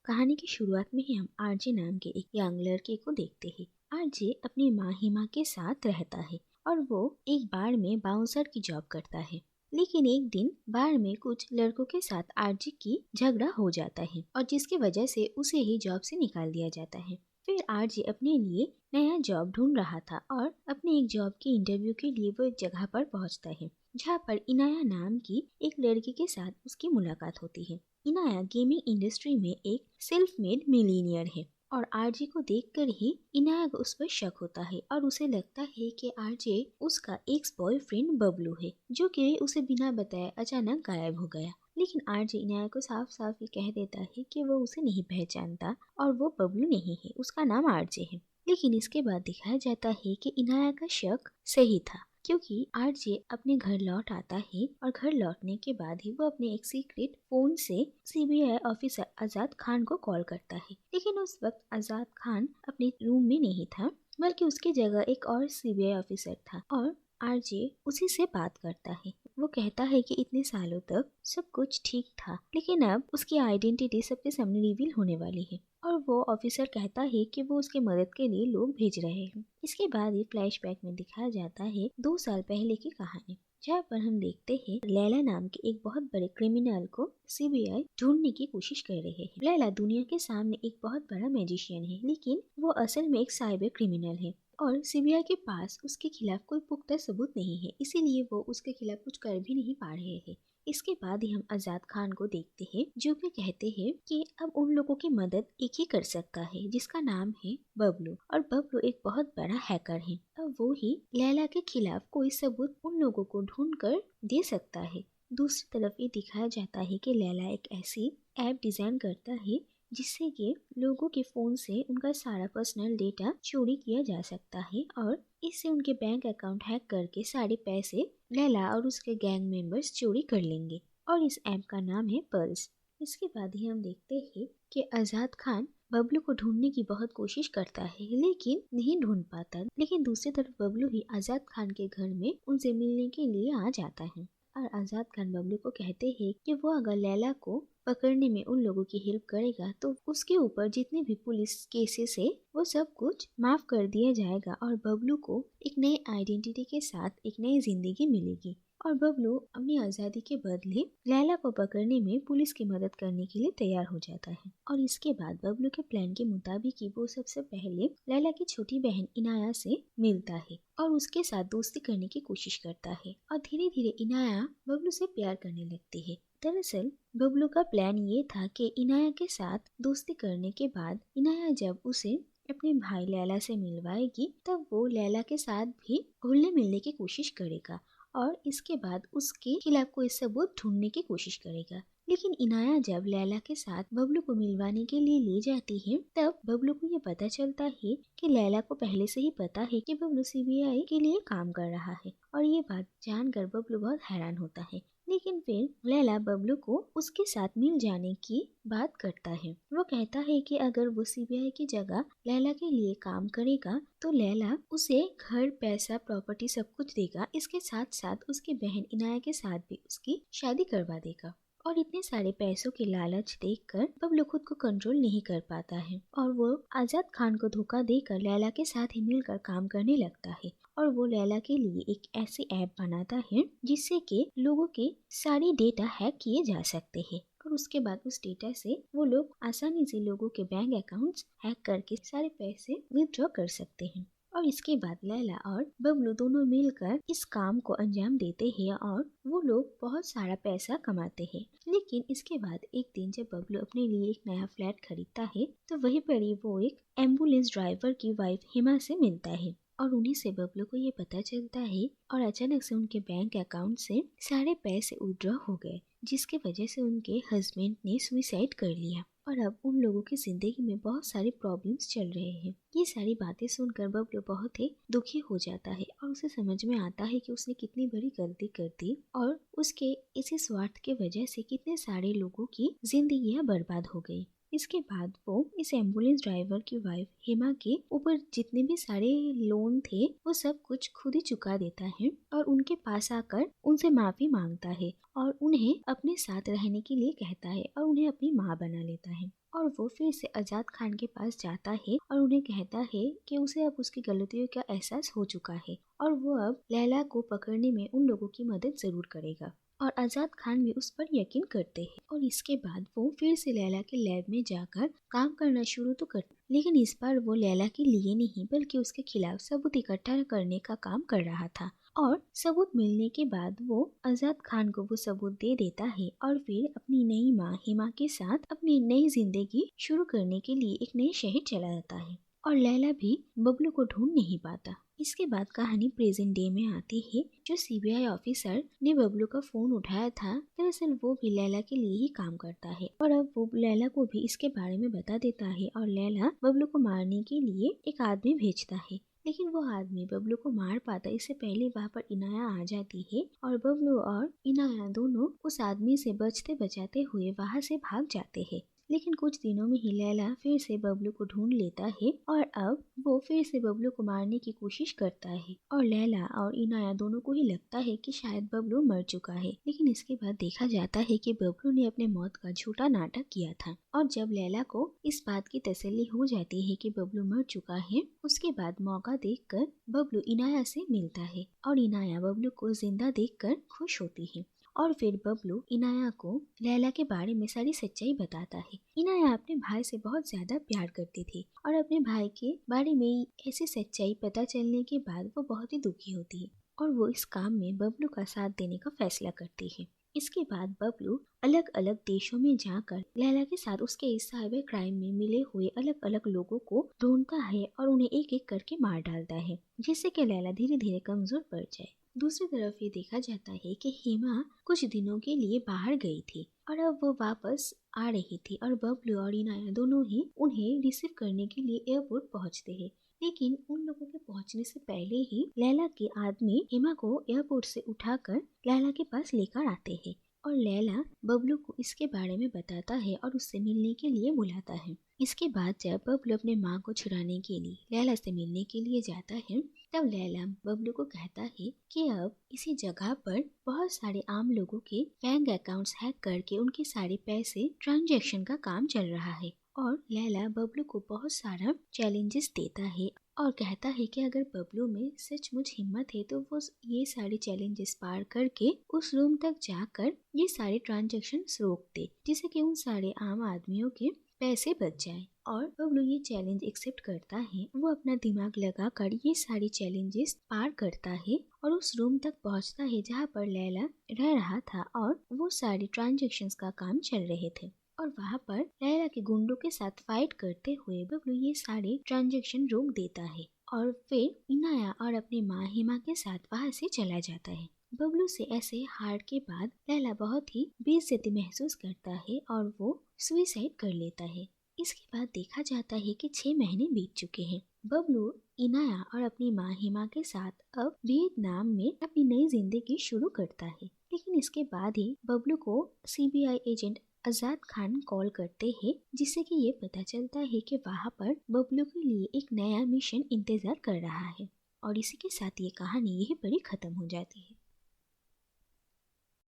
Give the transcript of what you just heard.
कहानी की शुरुआत में ही हम आरजे नाम के एक यंग लड़के को देखते हैं। आरजे अपनी माँ हिमा के साथ रहता है और वो एक बार में बाउंसर की जॉब करता है। लेकिन एक दिन बार में कुछ लड़कों के साथ आरजे की झगड़ा हो जाता है और जिसकी वजह से उसे ही जॉब से निकाल दिया जाता है। फिर आरजे अपने लिए नया जॉब ढूंढ रहा था और अपने एक जॉब के इंटरव्यू के लिए वो एक जगह पर पहुंचता है जहाँ पर इनाया नाम की एक लड़की के साथ उसकी मुलाकात होती है। इनाया गेमिंग इंडस्ट्री में एक सेल्फ मेड मिलीनियर है और आरजे को देखकर ही इनाया को उस पर शक होता है और उसे लगता है कि आरजे उसका एक्स बॉयफ्रेंड बबलू है जो कि उसे बिना बताए अचानक गायब हो गया। लेकिन आरजे इनाया को साफ साफ ही कह देता है कि वो उसे नहीं पहचानता और वो बबलू नहीं है, उसका नाम आरजे है। लेकिन इसके बाद दिखाया जाता है कि इनाया का शक सही था क्योंकि आरजे अपने घर लौट आता है और घर लौटने के बाद ही वो अपने एक सीक्रेट फोन से सीबीआई ऑफिसर आजाद खान को कॉल करता है। लेकिन उस वक्त आजाद खान अपने रूम में नहीं था बल्कि उसकी जगह एक और सीबीआई ऑफिसर था और आरजे उसी से बात करता है। वो कहता है कि इतने सालों तक सब कुछ ठीक था लेकिन अब उसकी आइडेंटिटी सबके सामने रिवील होने वाली है और वो ऑफिसर कहता है कि वो उसके मदद के लिए लोग भेज रहे हैं। इसके बाद ही फ्लैशबैक में दिखाया जाता है 2 साल पहले की कहानी जहाँ पर हम देखते हैं लैला नाम के एक बहुत बड़े क्रिमिनल को सीबीआई ढूंढने की कोशिश कर रहे हैं। लैला दुनिया के सामने एक बहुत बड़ा मैजिशियन है लेकिन वो असल में एक साइबर क्रिमिनल है और सीबीआई के पास उसके खिलाफ कोई पुख्ता सबूत नहीं है, इसीलिए वो उसके खिलाफ कुछ कर भी नहीं पा रहे हैं। इसके बाद ही हम आजाद खान को देखते हैं जो कि कहते हैं कि अब उन लोगों की मदद एक ही कर सकता है जिसका नाम है बबलू और बबलू एक बहुत बड़ा हैकर है। अब वो ही लैला के खिलाफ कोई सबूत उन लोगों को ढूंढ कर दे सकता है। दूसरी तरफ ये दिखाया जाता है कि लैला एक ऐसी ऐप डिजाइन करता है जिससे कि लोगों के फोन से उनका सारा पर्सनल डेटा चोरी किया जा सकता है और इससे उनके बैंक अकाउंट हैक करके सारे पैसे लैला और उसके गैंग मेंबर्स चोरी कर लेंगे और इस ऐप का नाम है पर्ल्स। इसके बाद ही हम देखते हैं कि आजाद खान बबलू को ढूंढने की बहुत कोशिश करता है लेकिन नहीं ढूंढ पाता। लेकिन दूसरी तरफ बबलू ही आजाद खान के घर में उनसे मिलने के लिए आ जाता है और आजाद खान बबलू को कहते हैं कि वो अगर लैला को पकड़ने में उन लोगों की हेल्प करेगा तो उसके ऊपर जितने भी पुलिस केसेस है वो सब कुछ माफ कर दिया जाएगा और बबलू को एक नई आइडेंटिटी के साथ एक नई जिंदगी मिलेगी। और बबलू अपनी आजादी के बदले लैला को पकड़ने में पुलिस की मदद करने के लिए तैयार हो जाता है और इसके बाद बबलू के प्लान के मुताबिक ही वो सबसे पहले लैला की छोटी बहन इनाया से मिलता है और उसके साथ दोस्ती करने की कोशिश करता है और धीरे धीरे इनाया बबलू से प्यार करने लगती है। दरअसल बबलू का प्लान ये था कि इनाया के साथ दोस्ती करने के बाद इनाया जब उसे अपने भाई लैला से मिलवाएगी तब वो लैला के साथ भी घुलने मिलने की कोशिश करेगा और इसके बाद उसके खिलाफ कोई सबूत ढूंढने की कोशिश करेगा। लेकिन इनाया जब लैला के साथ बबलू को मिलवाने के लिए ले जाती है तब बबलू को ये पता चलता है कि लैला को पहले से ही पता है कि बबलू सीबीआई के लिए काम कर रहा है और ये बात जानकर बबलू बहुत हैरान होता है। लेकिन फिर लैला बबलू को उसके साथ मिल जाने की बात करता है। वो कहता है कि अगर वो सीबीआई की जगह लैला के लिए काम करेगा तो लैला उसे घर, पैसा, प्रॉपर्टी सब कुछ देगा। इसके साथ साथ उसकी बहन इनाया के साथ भी उसकी शादी करवा देगा। और इतने सारे पैसों के लालच देखकर बबलू खुद को कंट्रोल नहीं कर पाता है और वो आजाद खान को धोखा देकर लैला के साथ ही मिलकर काम करने लगता है और वो लैला के लिए एक ऐसी ऐप बनाता है जिससे कि लोगों के सारे डेटा हैक किए जा सकते हैं और उसके बाद उस डेटा से वो लोग आसानी से लोगों के बैंक अकाउंट्स हैक करके सारे पैसे विथड्रॉ कर सकते हैं। और इसके बाद लैला और बबलू दोनों मिलकर इस काम को अंजाम देते हैं और वो लोग बहुत सारा पैसा कमाते हैं। लेकिन इसके बाद एक दिन जब बबलू अपने लिए एक नया फ्लैट खरीदता है तो वहीं पर ही वो एक एम्बुलेंस ड्राइवर की वाइफ हिमा से मिलता है और उन्हीं से बबलू को ये पता चलता है और अचानक से उनके बैंक अकाउंट से सारे पैसे विथड्रॉ हो गए जिसके वजह से उनके हस्बैंड ने सुसाइड कर लिया और अब उन लोगों की जिंदगी में बहुत सारे प्रॉब्लम्स चल रहे हैं। ये सारी बातें सुनकर बबलू बहुत ही दुखी हो जाता है और उसे समझ में आता है कि उसने कितनी बड़ी गलती कर दी और उसके इसी स्वार्थ के वजह से कितने सारे लोगों की जिंदगियां बर्बाद हो गई। इसके बाद वो इस एम्बुलेंस ड्राइवर की वाइफ हेमा के ऊपर जितने भी सारे लोन थे वो सब कुछ खुद ही चुका देता है और उनके पास आकर उनसे माफी मांगता है और उन्हें अपने साथ रहने के लिए कहता है और उन्हें अपनी माँ बना लेता है। और वो फिर से आजाद खान के पास जाता है और उन्हें कहता है कि उसे अब उसकी गलतियों का एहसास हो चुका है और वो अब लैला को पकड़ने में उन लोगों की मदद जरूर करेगा। और आजाद खान भी उस पर यकीन करते हैं और इसके बाद वो फिर से लैला के लैब में जाकर काम करना शुरू तो करते, लेकिन इस बार वो लैला के लिए नहीं बल्कि उसके खिलाफ सबूत इकट्ठा करने का काम कर रहा था। और सबूत मिलने के बाद वो आजाद खान को वो सबूत दे देता है और फिर अपनी नई माँ हिमा के साथ अपनी नई जिंदगी शुरू करने के लिए एक नए शहर चला जाता है। और लैला भी बबलू को ढूंढ नहीं पाता। इसके बाद कहानी प्रेजेंट डे में आती है। जो सीबीआई ऑफिसर ने बबलू का फोन उठाया था दरअसल वो भी लैला के लिए ही काम करता है और अब वो लैला को भी इसके बारे में बता देता है और लैला बबलू को मारने के लिए एक आदमी भेजता है, लेकिन वो आदमी बबलू को मार पाता इससे पहले वहाँ पर इनाया आ जाती है और बबलू और इनाया दोनों उस आदमी से बचते बचाते हुए वहाँ से भाग जाते हैं। लेकिन कुछ दिनों में ही लैला फिर से बबलू को ढूंढ लेता है और अब वो फिर से बबलू को मारने की कोशिश करता है और लैला और इनाया दोनों को ही लगता है कि शायद बबलू मर चुका है, लेकिन इसके बाद देखा जाता है कि बबलू ने अपने मौत का झूठा नाटक किया था। और जब लैला को इस बात की तसल्ली हो जाती है कि बबलू मर चुका है उसके बाद मौका देखकर बबलू इनाया से मिलता है और इनाया बबलू को जिंदा देखकर खुश होती है और फिर बबलू इनाया को लैला के बारे में सारी सच्चाई बताता है। इनाया अपने भाई से बहुत ज्यादा प्यार करती थी और अपने भाई के बारे में ऐसी सच्चाई पता चलने के बाद वो बहुत ही दुखी होती है और वो इस काम में बबलू का साथ देने का फैसला करती है। इसके बाद बबलू अलग अलग देशों में जाकर लैला के साथ उसके इस साइबर क्राइम में मिले हुए अलग अलग लोगों को ढूंढता है और उन्हें एक एक करके मार डालता है जिससे कि लैला धीरे धीरे कमजोर पड़ जाए। दूसरी तरफ ये देखा जाता है कि हेमा कुछ दिनों के लिए बाहर गई थी और अब वो वापस आ रही थी और बबलू और इनाया दोनों ही उन्हें रिसीव करने के लिए एयरपोर्ट पहुंचते हैं, लेकिन उन लोगों के पहुंचने से पहले ही लैला के आदमी हेमा को एयरपोर्ट से उठाकर लैला के पास लेकर आते हैं और लैला बबलू को इसके बारे में बताता है और उससे मिलने के लिए बुलाता है। इसके बाद जब बबलू अपने माँ को छुड़ाने के लिए लैला से मिलने के लिए जाता है तब लैला बबलू को कहता है कि अब इसी जगह पर बहुत सारे आम लोगों के बैंक अकाउंट्स हैक करके उनके सारे पैसे ट्रांजैक्शन का काम चल रहा है और लैला बबलू को बहुत सारा चैलेंजेस देता है और कहता है कि अगर बबलू में सचमुच हिम्मत है तो वो ये सारे चैलेंजेस पार करके उस रूम तक जाकर ये सारे ट्रांजैक्शन रोक दे जिससे कि उन सारे आम आदमियों के पैसे बच जाए। और बबलू ये चैलेंज एक्सेप्ट करता है। वो अपना दिमाग लगाकर ये सारी चैलेंजेस पार करता है और उस रूम तक पहुंचता है जहाँ पर लैला रह रहा था और वो सारे ट्रांजैक्शंस का काम चल रहे थे और वहाँ पर लैला के गुंडों के साथ फाइट करते हुए बबलू ये सारे ट्रांजैक्शन रोक देता है और फिर इनाया और अपनी माँ हिमा के साथ वहाँ से चला जाता है। बबलू से ऐसे हार के बाद लैला बहुत ही बेइज्जती महसूस करता है और वो सुसाइड कर लेता है। इसके बाद देखा जाता है कि 6 महीने बीत चुके हैं। बबलू इनाया और अपनी माँ हिमा के साथ अब वियतनाम में अपनी नई जिंदगी शुरू करता है, लेकिन इसके बाद ही बबलू को सीबीआई एजेंट आजाद खान कॉल करते हैं जिससे कि ये पता चलता है कि वहाँ पर बबलू के लिए एक नया मिशन इंतजार कर रहा है। और इसी के साथ ये कहानी यहीं पर ही खत्म हो जाती है।